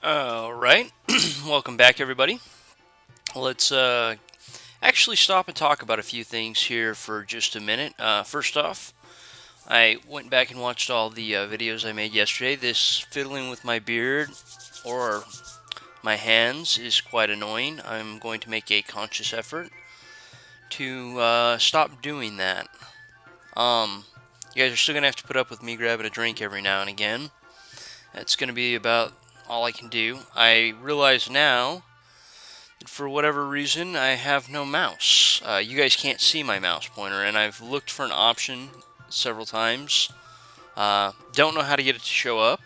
Alright, welcome back everybody. Let's actually stop and talk about a few things here for just a minute. First off, I went back and watched all the videos I made yesterday. This fiddling with my beard or my hands is quite annoying. I'm going to make a conscious effort to stop doing that. Um, you guys are still going to have to put up with me grabbing a drink every now and again. That's going to be about all I can do. I realize now for whatever reason, I have no mouse. You guys can't see my mouse pointer, and I've looked for an option several times. Don't know how to get it to show up.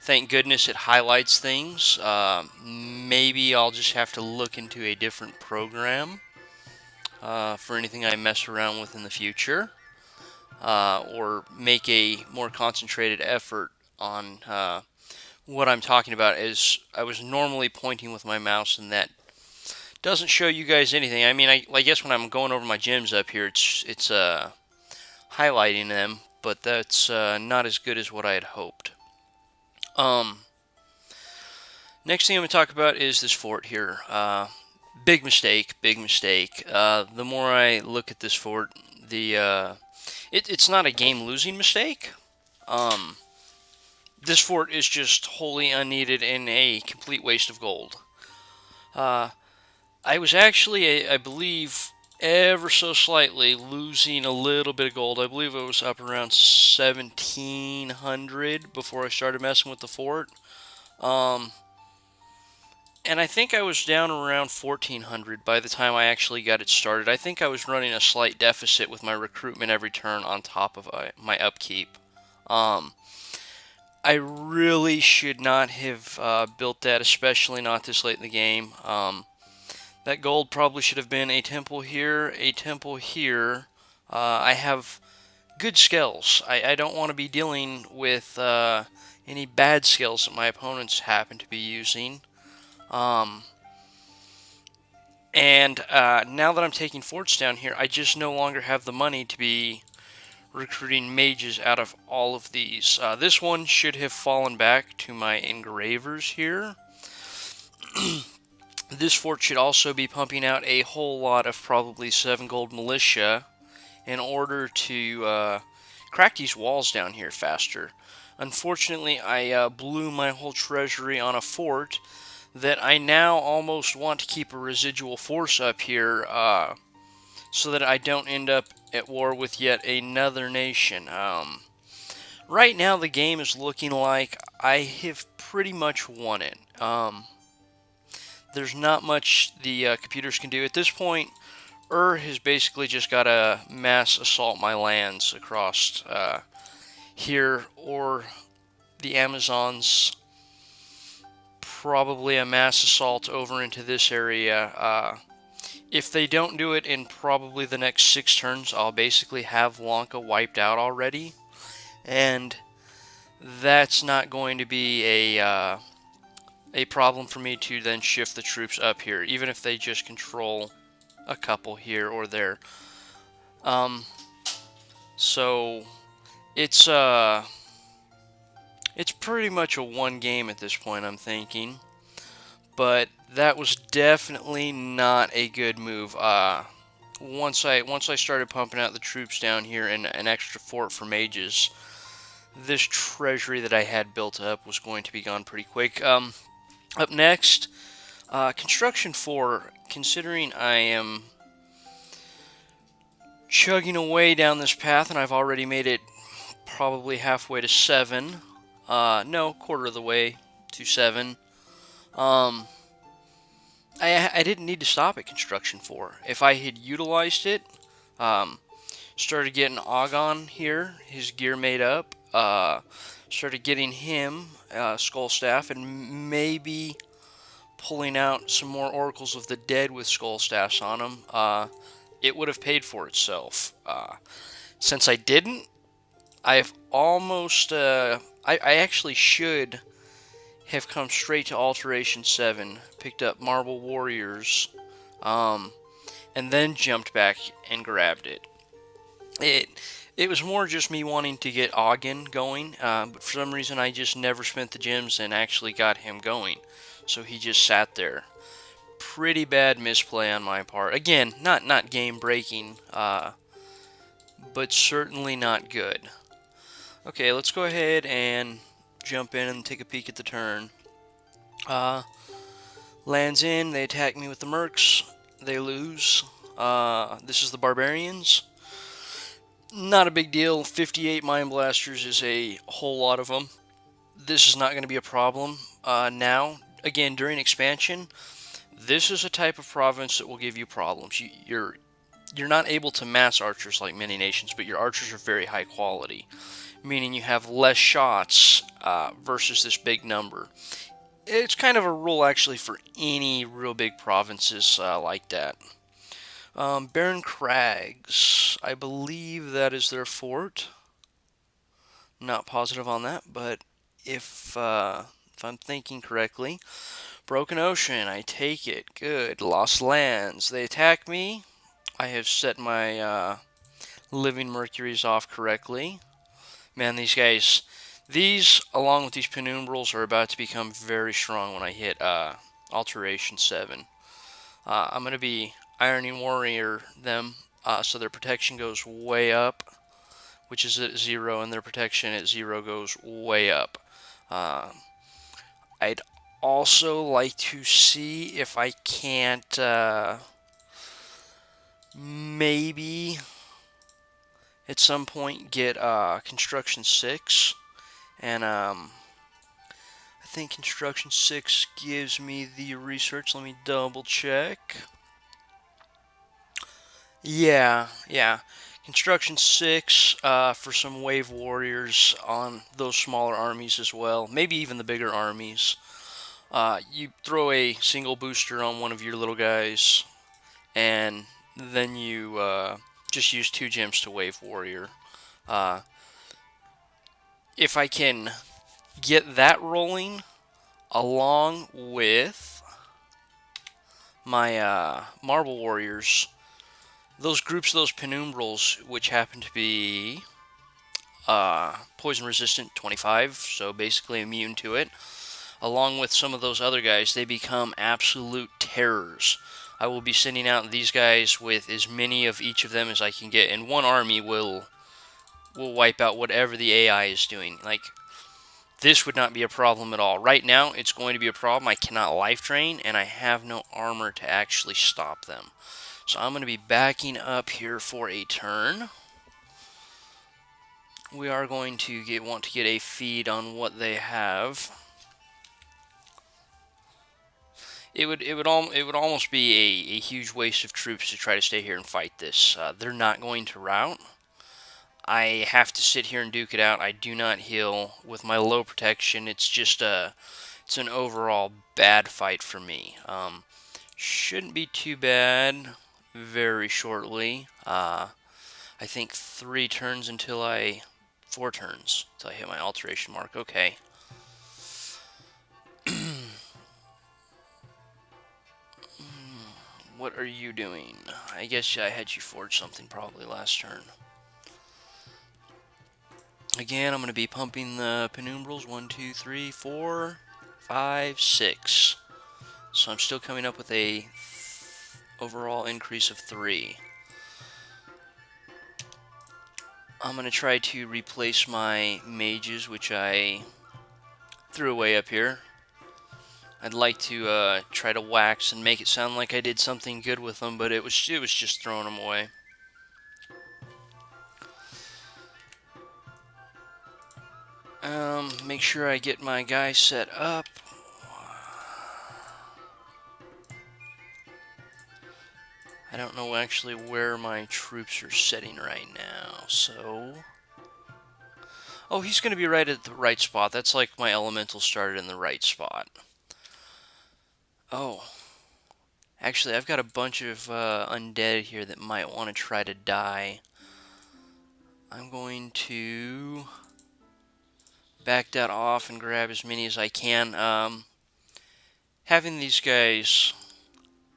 Thank goodness it highlights things. Maybe I'll just have to look into a different program for anything I mess around with in the future, or make a more concentrated effort on what I'm talking about. As I was normally pointing with my mouse, and that doesn't show you guys anything. I mean, I guess when I'm going over my gems up here, it's highlighting them, but that's not as good as what I had hoped. Um, Next thing I'm going to talk about is this fort here. Big mistake, big mistake. The more I look at this fort, it's not a game-losing mistake. Um, this fort is just wholly unneeded and a complete waste of gold. Uh, I was actually, I believe, ever so slightly losing a little bit of gold. I believe it was up around 1700 before I started messing with the fort. Um, and I think I was down around 1400 by the time I actually got it started. I think I was running a slight deficit with my recruitment every turn on top of my upkeep. Um, I really should not have built that, especially not this late in the game. That gold probably should have been a temple here, a temple here. I have good skills. I don't want to be dealing with any bad skills that my opponents happen to be using. Um, and now that I'm taking forts down here, I just no longer have the money to be recruiting mages out of all of these. This one should have fallen back to my engravers here. This fort should also be pumping out a whole lot of probably 7 gold militia in order to crack these walls down here faster. Unfortunately, I blew my whole treasury on a fort that I now almost want to keep a residual force up here so that I don't end up at war with yet another nation. Right now, the game is looking like I have pretty much won it. There's not much the computers can do. At this point, has basically just got to mass assault my lands across here, or the Amazons, probably a mass assault over into this area. If they don't do it in probably the next 6 turns, I'll basically have Lanka wiped out already. And that's not going to be a problem for me to then shift the troops up here, even if they just control a couple here or there. So it's pretty much a one game at this point, I'm thinking. But that was definitely not a good move. Once I started pumping out the troops down here and an extra fort for mages, this treasury that I had built up was going to be gone pretty quick. Up next, construction 4. Considering I am chugging away down this path, and I've already made it probably halfway to 7. No, quarter of the way to 7. I didn't need to stop at construction 4. If I had utilized it, started getting Agon here, his gear made up, started getting him Skull Staff, and maybe pulling out some more Oracles of the Dead with Skull Staffs on them, it would have paid for itself. Since I didn't, I've almost, I actually should have come straight to Alteration 7, picked up Marble Warriors, and then jumped back and grabbed it. It was more just me wanting to get Ogden going, but for some reason I just never spent the gems and actually got him going. So he just sat there. Pretty bad misplay on my part. Again, not game breaking, but certainly not good. Okay, let's go ahead and jump in and take a peek at the turn. Lands in, they attack me with the mercs, they lose. This is the barbarians. Not a big deal. 58 Mind Blasters is a whole lot of them. This is not going to be a problem now. Again, during expansion, this is a type of province that will give you problems. You're not able to mass archers like many nations, but your archers are very high quality, meaning you have less shots versus this big number. It's kind of a rule actually for any real big provinces like that. Barren Crags, I believe that is their fort. Not positive on that, but if I'm thinking correctly, Broken Ocean, I take it. Good. Lost Lands, they attack me. I have set my Living Mercuries off correctly. Man, these guys, these along with these penumbrals are about to become very strong when I hit Alteration 7. I'm going to be Ironing Warrior them, so their protection goes way up, which is at 0, and their protection at 0 goes way up. I'd also like to see if I can't maybe at some point get Construction 6, and I think Construction 6 gives me the research. Let me double check. Yeah. Construction 6 for some wave warriors on those smaller armies as well. Maybe even the bigger armies. You throw a single booster on one of your little guys, and then you just use 2 gems to wave warrior. If I can get that rolling along with my marble warriors, those groups, those penumbrals, which happen to be poison resistant 25, so basically immune to it, along with some of those other guys, they become absolute terrors. I will be sending out these guys with as many of each of them as I can get, and one army will wipe out whatever the AI is doing. Like, this would not be a problem at all. Right now, it's going to be a problem. I cannot life drain, and I have no armor to actually stop them. So I'm going to be backing up here for a turn. We are going to want to get a feed on what they have. It would almost be a huge waste of troops to try to stay here and fight this. They're not going to rout. I have to sit here and duke it out. I do not heal with my low protection. It's just it's an overall bad fight for me. Shouldn't be too bad very shortly. I think 4 turns until I hit my alteration mark. Okay. What are you doing? I guess I had you forge something probably last turn. Again, I'm going to be pumping the penumbrals. 1, 2, 3, 4, 5, 6. So I'm still coming up with a overall increase of 3. I'm going to try to replace my mages, which I threw away up here. I'd like to try to wax and make it sound like I did something good with them, but it was just throwing them away. Make sure I get my guy set up. I don't know actually where my troops are setting right now, so... Oh, he's going to be right at the right spot. That's like my elemental started in the right spot. Oh. Actually, I've got a bunch of undead here that might want to try to die. I'm going to back that off and grab as many as I can. Having these guys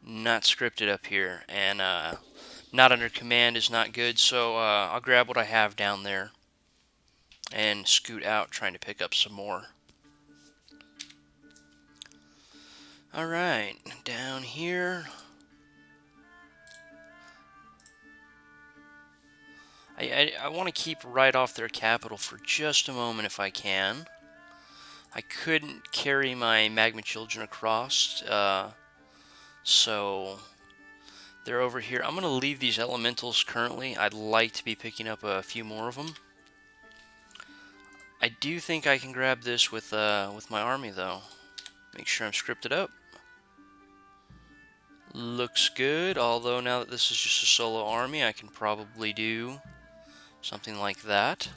not scripted up here and not under command is not good, so I'll grab what I have down there and scoot out trying to pick up some more. Alright, down here. I want to keep right off their capital for just a moment if I can. I couldn't carry my magma children across, so they're over here. I'm going to leave these elementals currently. I'd like to be picking up a few more of them. I do think I can grab this with my army, though. Make sure I'm scripted up. Looks good, although now that this is just a solo army, I can probably do something like that.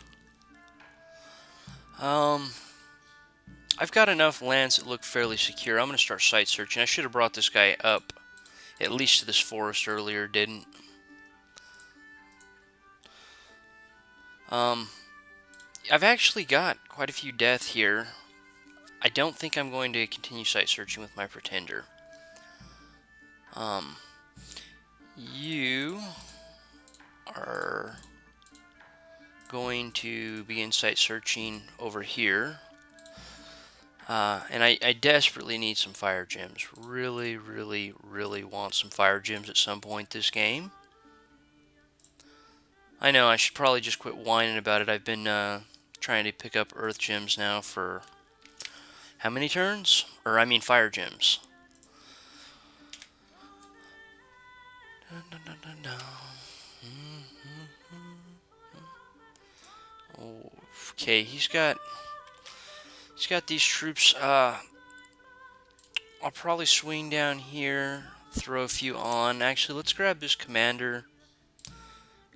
I've got enough lands that look fairly secure. I'm going to start site searching. I should have brought this guy up at least to this forest earlier, didn't. I've actually got quite a few death here. I don't think I'm going to continue site searching with my pretender. You are going to begin site searching over here. And I desperately need some fire gems. Really, really, really want some fire gems at some point this game. I know, I should probably just quit whining about it. I've been trying to pick up earth gems now for how many turns? Or, I mean fire gems. Okay, he's got these troops. I'll probably swing down here, throw a few on. Actually, let's grab this commander,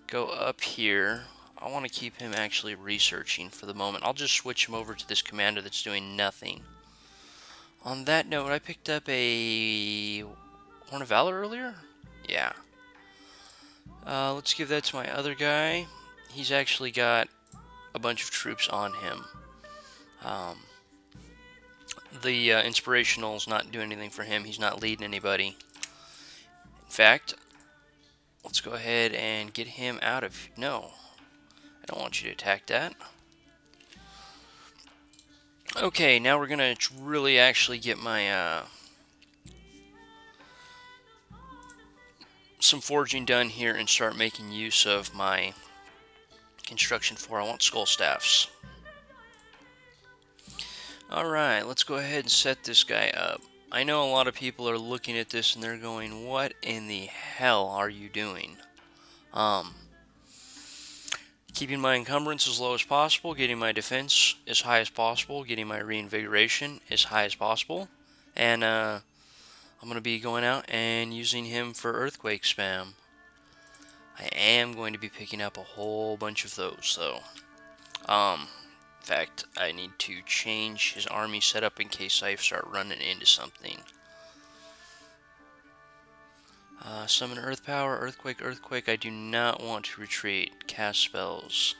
go up here. I want to keep him actually researching for the moment. I'll just switch him over to this commander that's doing nothing. On that note, I picked up a Horn of Valor earlier? Yeah. Let's give that to my other guy. He's actually got a bunch of troops on him. The Inspirational's not doing anything for him. He's not leading anybody. In fact, let's go ahead and get him out of... No, I don't want you to attack that. Okay, now we're going to really actually get my... some forging done here and start making use of my construction for... I want skull staffs. Alright, let's go ahead and set this guy up. I know a lot of people are looking at this and they're going, what in the hell are you doing? Keeping my encumbrance as low as possible, getting my defense as high as possible, getting my reinvigoration as high as possible, and I'm going to be going out and using him for earthquake spam. I am going to be picking up a whole bunch of those, though. In fact, I need to change his army setup in case I start running into something. Summon Earth Power, Earthquake, Earthquake. I do not want to retreat. Cast spells.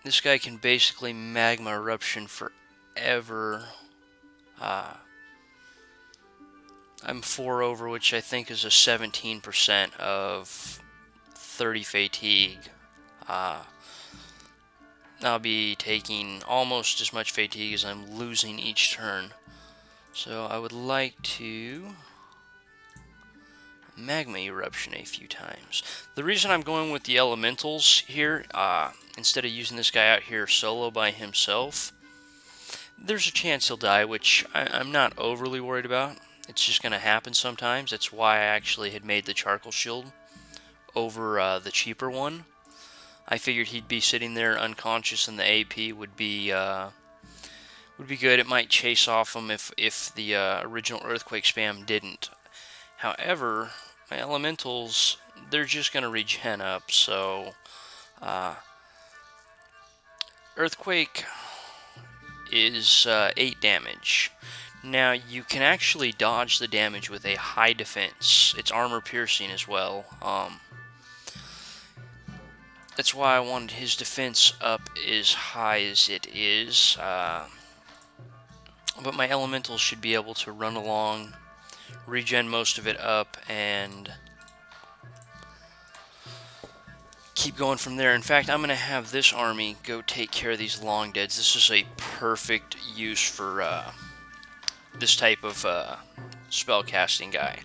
This guy can basically Magma Eruption forever. I'm 4 over, which I think is a 17% of 30 fatigue. I'll be taking almost as much fatigue as I'm losing each turn. So I would like to Magma Eruption a few times. The reason I'm going with the elementals here, instead of using this guy out here solo by himself, there's a chance he'll die, which I'm not overly worried about. It's just going to happen sometimes. That's why I actually had made the charcoal shield over the cheaper one. I figured he'd be sitting there unconscious and the AP would be good. It might chase off him if the original earthquake spam didn't. However, my elementals, they're just going to regen up, so earthquake is 8 damage. Now, you can actually dodge the damage with a high defense. It's armor piercing as well. That's why I wanted his defense up as high as it is. But my elementals should be able to run along, regen most of it up, and keep going from there. In fact, I'm going to have this army go take care of these long deads. This is a perfect use for this type of spell casting guy.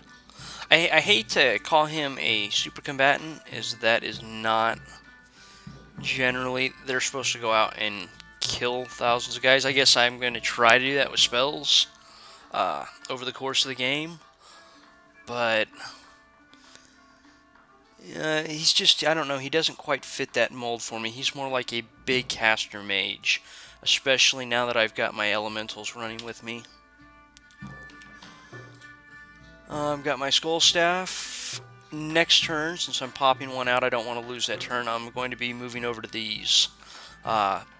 I hate to call him a super combatant, as that is not generally. They're supposed to go out and kill thousands of guys. I guess I'm going to try to do that with spells over the course of the game, but he's just, I don't know, he doesn't quite fit that mold for me. He's more like a big caster mage, especially now that I've got my elementals running with me. I've got my Skull Staff. Next turn, since I'm popping one out, I don't want to lose that turn. I'm going to be moving over to these.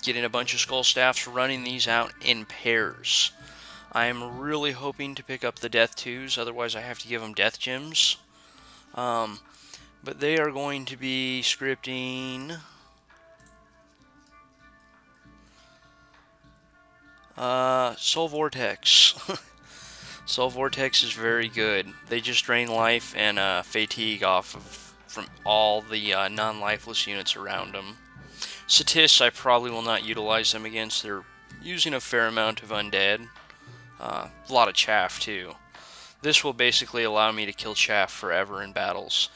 Getting a bunch of Skull Staffs, running these out in pairs. I'm really hoping to pick up the Death 2s, otherwise I have to give them Death Gems. But they are going to be scripting Soul Vortex. Soul Vortex is very good. They just drain life and fatigue off of from all the non-lifeless units around them. Satists, I probably will not utilize them against. They're using a fair amount of undead. A lot of chaff too. This will basically allow me to kill chaff forever in battles.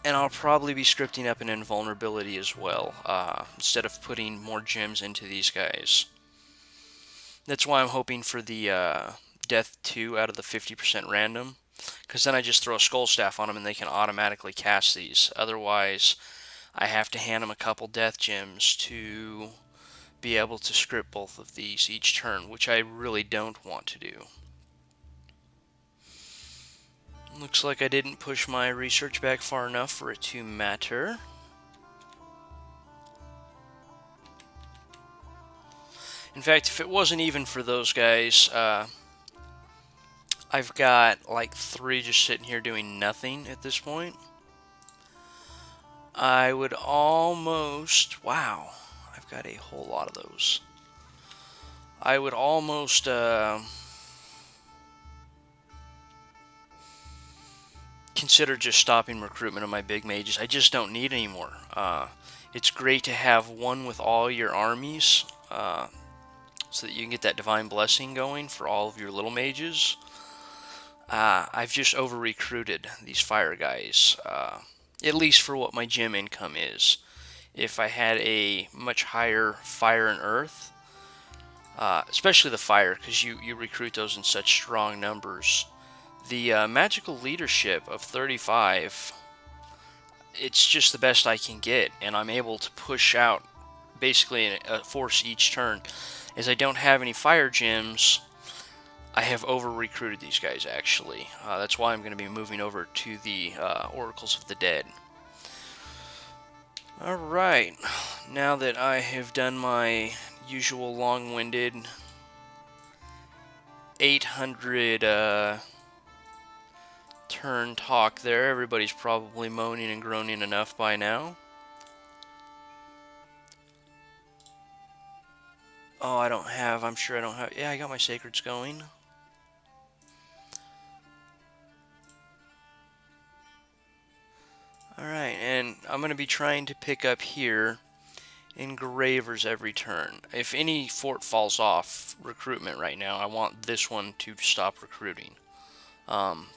And I'll probably be scripting up an invulnerability as well, instead of putting more gems into these guys. That's why I'm hoping for the Death 2 out of the 50% random, because then I just throw a Skull Staff on them and they can automatically cast these. Otherwise, I have to hand them a couple Death Gems to be able to script both of these each turn, which I really don't want to do. Looks like I didn't push my research back far enough for it to matter. In fact, if it wasn't even for those guys, I've got like 3 just sitting here doing nothing at this point. I would almost... Wow, I've got a whole lot of those. I would almost... consider just stopping recruitment of my big mages. I just don't need any more. It's great to have one with all your armies, so that you can get that divine blessing going for all of your little mages. I've just over-recruited these fire guys, at least for what my gem income is. If I had a much higher fire and earth, especially the fire, because you recruit those in such strong numbers. The magical leadership of 35, it's just the best I can get, and I'm able to push out basically a force each turn. As I don't have any fire gems, I have over-recruited these guys, actually. That's why I'm going to be moving over to the Oracles of the Dead. Alright, now that I have done my usual long-winded 800 turn talk there, everybody's probably moaning and groaning enough by now. Oh, I'm sure I don't have, yeah, I got my sacreds going. Alright, and I'm going to be trying to pick up here engravers every turn. If any fort falls off recruitment right now, I want this one to stop recruiting.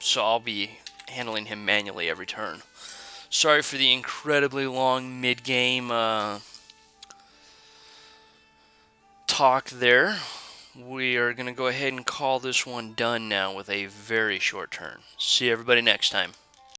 So I'll be handling him manually every turn. Sorry for the incredibly long mid-game talk there. We are going to go ahead and call this one done now with a very short turn. See everybody next time.